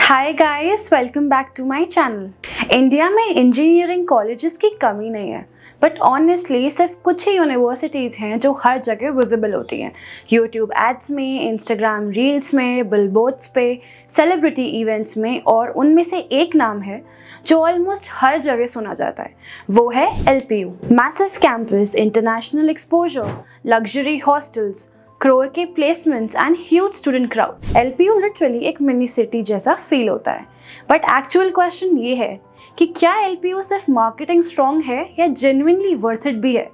Hi guys, welcome back to my channel. India में engineering colleges की कमी नहीं है, बट ऑनेस्टली सिर्फ कुछ ही यूनिवर्सिटीज़ हैं जो हर जगह विजिबल होती हैं। यूट्यूब एड्स में, इंस्टाग्राम रील्स में, बिलबोर्ड्स पे, सेलिब्रिटी इवेंट्स में, और उनमें से एक नाम है जो ऑलमोस्ट हर जगह सुना जाता है, वो है LPU। Massive campus, international exposure, luxury hostels, crore के placements and huge student crowd. LPU literally एक मिनी सिटी जैसा फील होता है। बट एक्चुअल क्वेश्चन ये है कि क्या LPU सिर्फ मार्केटिंग स्ट्रॉन्ग है या जेन्युइनली वर्थ इट भी है?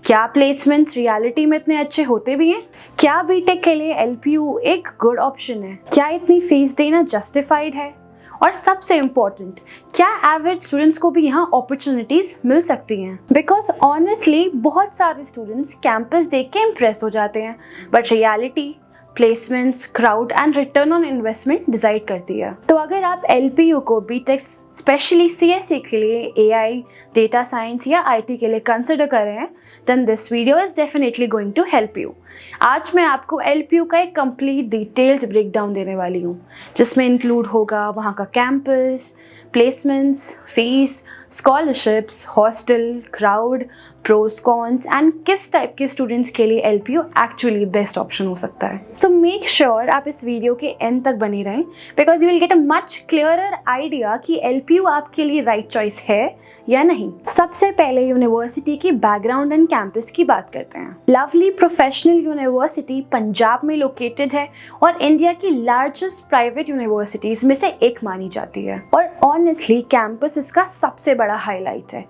क्या प्लेसमेंट्स रियलिटी में इतने अच्छे होते भी हैं? क्या बीटेक के लिए LPU एक गुड ऑप्शन है? क्या इतनी फीस देना जस्टिफाइड है? और सबसे इम्पोर्टेंट, क्या एवरेज स्टूडेंट्स को भी यहाँ अपॉर्चुनिटीज मिल सकती हैं? बिकॉज ऑनेस्टली बहुत सारे स्टूडेंट्स कैंपस देख के इम्प्रेस हो जाते हैं, but reality, placements, crowd and return on investment decide करती है। तो अगर आप LPU को बीटेक स्पेशली CSE के लिए, AI, डेटा साइंस या IT के लिए कंसिडर कर रहे हैं, then this video is definitely going to help you. आज मैं आपको LPU का एक कंप्लीट डिटेल्ड ब्रेकडाउन देने वाली हूँ, जिसमें इंक्लूड होगा वहाँ का campus, placements, fees, scholarships, hostel, crowd, pros cons and किस टाइप के स्टूडेंट्स के लिए LPU एक्चुअली बेस्ट ऑप्शन हो सकता है। सो मेक श्योर आप इस वीडियो के एंड तक बने रहें, because you will get a much clearer idea कि LPU आपके लिए राइट चॉइस है या नहीं। सबसे पहले यूनिवर्सिटी की बैकग्राउंड एंड कैंपस की बात करते हैं। लवली प्रोफेशनल यूनिवर्सिटी पंजाब में लोकेटेड है और इंडिया की लार्जेस्ट प्राइवेट यूनिवर्सिटीज में से एक मानी जाती है, और ऑनेस्टली कैंपस इसका सबसे बड़ा हाईलाइट है।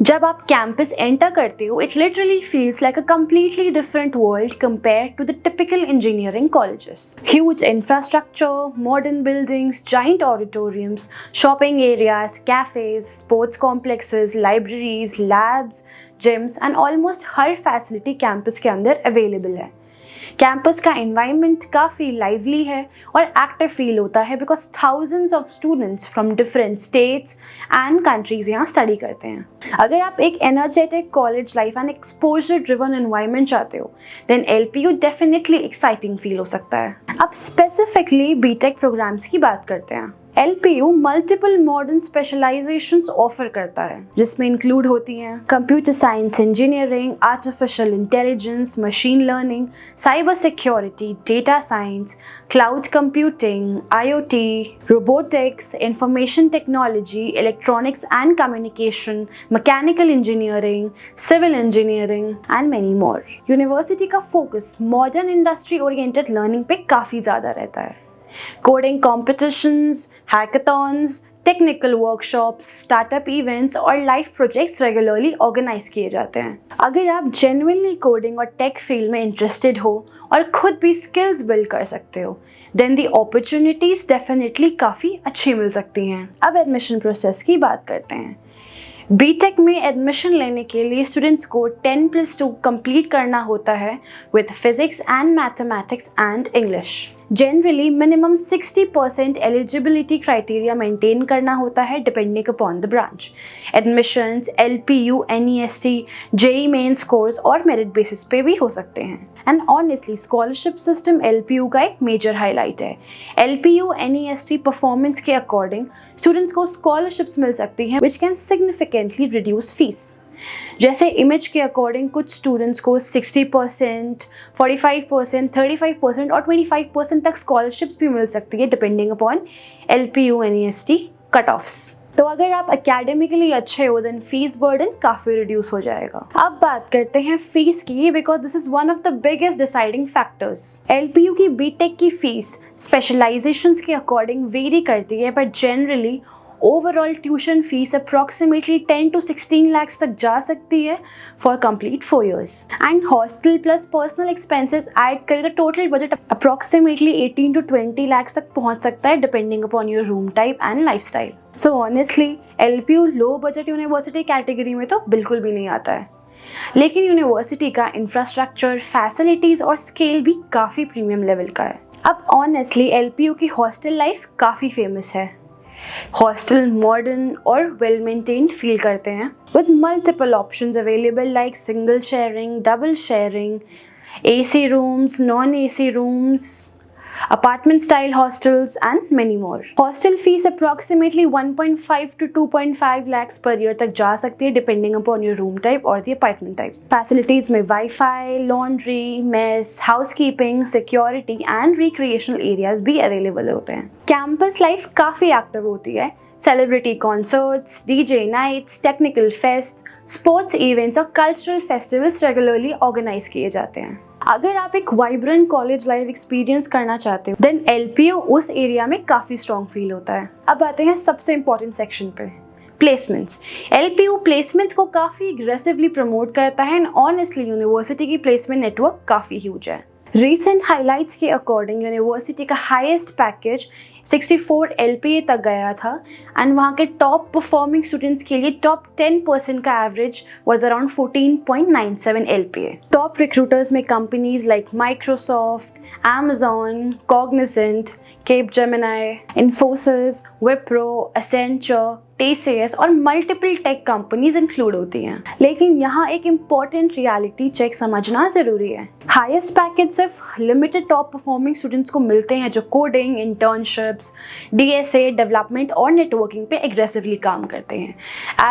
जब आप कैंपस एंटर करते हो, it literally feels like a completely different world compare to the typical engineering colleges. Huge infrastructure, modern buildings, giant auditoriums, shopping areas, cafes, sports complexes, libraries, labs, gyms and almost हर facility campus के अंदर available है। Campus का environment काफ़ी lively है और active feel होता है, because thousands of students from different states and countries यहाँ स्टडी करते हैं। अगर आप एक energetic college life and exposure driven environment चाहते हो, then LPU definitely exciting feel हो सकता है। अब स्पेसिफिकली बीटेक प्रोग्राम्स की बात करते हैं। LPU multiple modern specializations offer करता है, जिसमें इंक्लूड होती हैं computer science engineering, artificial intelligence, machine learning, cyber security, data science, cloud computing, IoT, robotics, information technology, electronics and communication, mechanical engineering, civil engineering and many more. University का focus modern industry oriented learning पे काफ़ी ज़्यादा रहता है। Coding competitions, hackathons, technical workshops, startup events और live projects regularly organise किए जाते हैं। अगर आप जेन्युइनली कोडिंग और टेक फील्ड में इंटरेस्टेड हो और खुद भी स्किल्स बिल्ड कर सकते हो, देन दी अपॉर्चुनिटीज डेफिनेटली काफ़ी अच्छी मिल सकती हैं। अब एडमिशन प्रोसेस की बात करते हैं। बीटेक में एडमिशन लेने के लिए स्टूडेंट्स को 10+2 कंप्लीट करना होता है with physics and mathematics and English. Generally minimum 60% eligibility criteria maintain करना होता है depending upon the branch. Admissions LPU, NEST, JEE main scores और मेरिट बेसिस पे भी हो सकते हैं। And honestly scholarship system LPU का एक मेजर हाईलाइट है। LPU NEST परफॉर्मेंस के अकॉर्डिंग स्टूडेंट्स को स्कॉलरशिप्स मिल सकती हैं which can significantly reduce fees. जैसे इमेज के अकॉर्डिंग कुछ स्टूडेंट्स को 60%, 45%, 35% और 25% तक स्कॉलरशिप्स भी मिल सकती है depending upon LPU NEST cut offs. तो अगर आप एकेडमिकली अच्छे हो, देन फीस बर्डन काफ़ी रिड्यूस हो जाएगा। अब बात करते हैं फीस की, because this is one of the biggest deciding factors. LPU की बीटेक की फीस स्पेशलाइजेशंस के अकॉर्डिंग वेरी करती है, but generally overall tuition fees approximately 10 to 16 lakhs तक जा सकती है for complete 4 years। And hostel plus personal expenses add करें तो total budget approximately 18 to 20 lakhs तक पहुंच सकता है depending upon your room type and lifestyle. So honestly LPU low budget university category में तो बिल्कुल भी नहीं आता है, लेकिन यूनिवर्सिटी का इंफ्रास्ट्रक्चर, फैसिलिटीज़ और स्केल भी काफ़ी प्रीमियम लेवल का है। अब ऑनेस्टली LPU की हॉस्टल लाइफ काफ़ी फेमस है। हॉस्टल मॉडर्न और वेल मेंटेन्ड फील करते हैं with multiple options available like single sharing, double sharing, AC rooms, non AC rooms, apartment style hostels and many more. Hostel fees approximately 1.5 to 2.5 lakhs per year तक जा सकती है depending upon your room type or the apartment type. Facilities में Wi-Fi, laundry, mess, housekeeping, security and recreational areas भी available होते हैं. Campus life काफ़ी active होती है. Celebrity concerts, DJ nights, technical fest, sports events और कल्चरल फेस्टिवल्स रेगुलरली ऑर्गेनाइज किए जाते हैं. अगर आप एक वाइब्रेंट कॉलेज लाइफ एक्सपीरियंस करना चाहते हो देन एलपीयू उस एरिया में काफ़ी स्ट्रॉन्ग फील होता है. अब आते हैं सबसे इंपॉर्टेंट सेक्शन पे, प्लेसमेंट्स. एलपीयू प्लेसमेंट्स को काफ़ी एग्रेसिवली प्रमोट करता है एंड ऑनेस्टली यूनिवर्सिटी की प्लेसमेंट नेटवर्क काफ़ी ह्यूज है. रिसेंट हाइलाइट्स के अकॉर्डिंग यूनिवर्सिटी का हाईएस्ट पैकेज 64 LPA तक गया था एंड वहाँ के टॉप परफॉर्मिंग स्टूडेंट्स के लिए टॉप 10% का average was around 14.97 LPA. Top recruiters में companies like Microsoft, Amazon, Cognizant, Capgemini, Infosys, Wipro, Accenture, TCS और मल्टीपल टेक कंपनीज इंक्लूड होती हैं. लेकिन यहाँ एक इम्पॉर्टेंट रियलिटी चेक समझना ज़रूरी है. हाईएस्ट पैकेज सिर्फ लिमिटेड टॉप परफॉर्मिंग स्टूडेंट्स को मिलते हैं जो कोडिंग, इंटर्नशिप्स, DSA, डेवलपमेंट और नेटवर्किंग पे एग्रेसिवली काम करते हैं.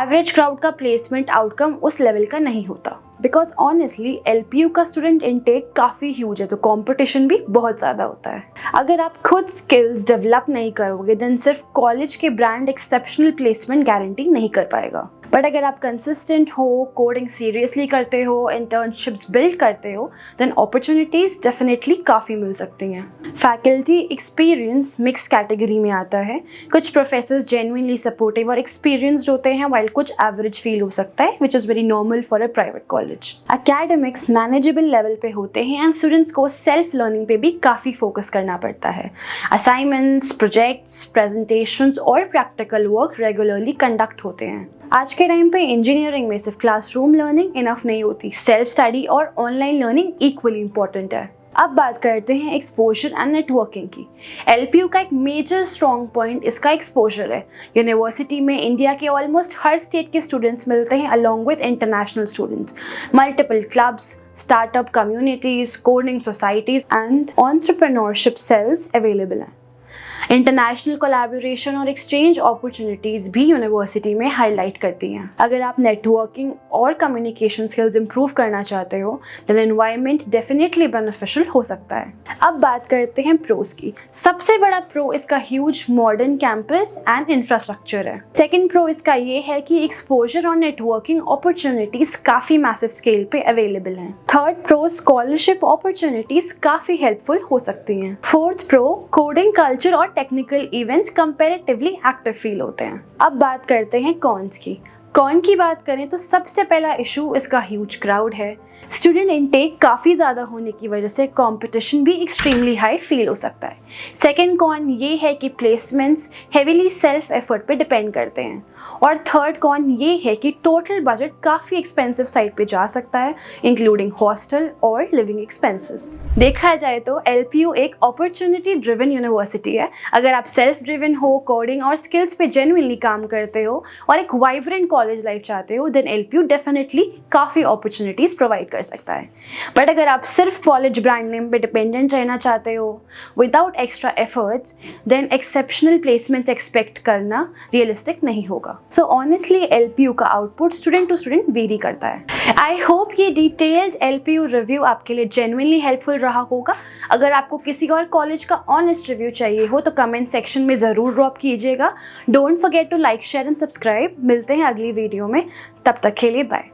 एवरेज क्राउड का प्लेसमेंट आउटकम उस लेवल का नहीं होता बिकॉज ऑनेस्टली एलपीयू का स्टूडेंट इनटेक काफ़ी ह्यूज है तो कंपटीशन भी बहुत ज़्यादा होता है. अगर आप खुद स्किल्स डेवलप नहीं करोगे देन सिर्फ कॉलेज के ब्रांड एक्सेप्शनल प्लेसमेंट गारंटी नहीं कर पाएगा. बट अगर आप कंसिस्टेंट हो, कोडिंग सीरियसली करते हो, इंटर्नशिप्स बिल्ड करते हो देन अपॉर्चुनिटीज़ डेफिनेटली काफ़ी मिल सकती हैं. फैकल्टी एक्सपीरियंस मिक्स कैटेगरी में आता है. कुछ प्रोफेसर्स जेन्युइनली सपोर्टिव और एक्सपीरियंस्ड होते हैं वाइल कुछ एवरेज फील हो सकता है which is very normal for a private college. Academics manageable level पे होते हैं एंड स्टूडेंट्स को सेल्फ लर्निंग पे भी काफ़ी फोकस करना पड़ता है. असाइनमेंट्स, प्रोजेक्ट्स, प्रेजेंटेशंस और प्रैक्टिकल वर्क रेगुलरली कंडक्ट होते हैं. आज के टाइम पे इंजीनियरिंग में सिर्फ क्लासरूम लर्निंग इनफ नहीं होती, सेल्फ स्टडी और ऑनलाइन लर्निंग इक्वली इंपॉर्टेंट है. अब बात करते हैं एक्सपोजर एंड नेटवर्किंग की. एलपीयू का एक मेजर स्ट्रॉन्ग पॉइंट इसका एक्सपोजर है. यूनिवर्सिटी में इंडिया के ऑलमोस्ट हर स्टेट के स्टूडेंट्स मिलते हैं along with international students. Multiple clubs, startup communities, coding societies and entrepreneurship cells available हैं. इंटरनेशनल कोलैबोरेशन और एक्सचेंज अपॉर्चुनिटीज़ भी यूनिवर्सिटी में हाईलाइट करती हैं. अगर आप नेटवर्किंग और कम्युनिकेशन स्किल्स इंप्रूव करना चाहते हो देन एनवायरनमेंट डेफिनेटली बेनिफिशियल हो सकता है. अब बात करते हैं प्रोस की. सबसे बड़ा प्रो इसका huge modern campus and infrastructure है. सेकेंड प्रो इसका ये है कि एक्सपोजर और नेटवर्किंग अपॉर्चुनिटीज़ काफ़ी मैसिव स्केल पे अवेलेबल हैं. थर्ड प्रो स्कॉलरशिप अपॉर्चुनिटीज़ काफ़ी हेल्पफुल हो सकती हैं. फोर्थ प्रो कोडिंग कल्चर और technical events comparatively active feel होते हैं. अब बात करते हैं कॉन्स की. कॉन की बात करें तो सबसे पहला इशू इसका ह्यूज क्राउड है. स्टूडेंट इनटेक काफ़ी ज़्यादा होने की वजह से कंपटीशन भी एक्सट्रीमली हाई फील हो सकता है. सेकेंड कॉन ये है कि प्लेसमेंट्स हेविली सेल्फ एफर्ट पे डिपेंड करते हैं. और थर्ड कॉन ये है कि टोटल बजट काफ़ी एक्सपेंसिव साइड पे जा सकता है इंक्लूडिंग हॉस्टल और लिविंग एक्सपेंसेस. देखा जाए तो एलपीयू एक अपॉर्चुनिटी ड्रिवन यूनिवर्सिटी है. अगर आप सेल्फ ड्रिवन हो, कोडिंग और स्किल्स पे जेन्युइनली काम करते हो और एक वाइब्रेंट कॉलेज लाइफ चाहते हो देन एलपीयू डेफिनेटली काफ़ी अपॉर्चुनिटीज़ प्रोवाइड कर सकता है. बट अगर आप सिर्फ कॉलेज ब्रांड नेम पे डिपेंडेंट रहना चाहते हो without extra efforts then exceptional placements expect करना रियलिस्टिक नहीं होगा. सो ऑनेस्टली एलपीयू का output student to student vary करता है. आई होप ये डिटेल्ड एलपीयू रिव्यू आपके लिए जेन्युइनली हेल्पफुल रहा होगा. अगर आपको किसी और कॉलेज का ऑनेस्ट रिव्यू चाहिए हो तो कमेंट सेक्शन में ज़रूर ड्रॉप कीजिएगा. Don't forget to like, share and subscribe. मिलते हैं अगली वीडियो में. तब तक के लिए बाय.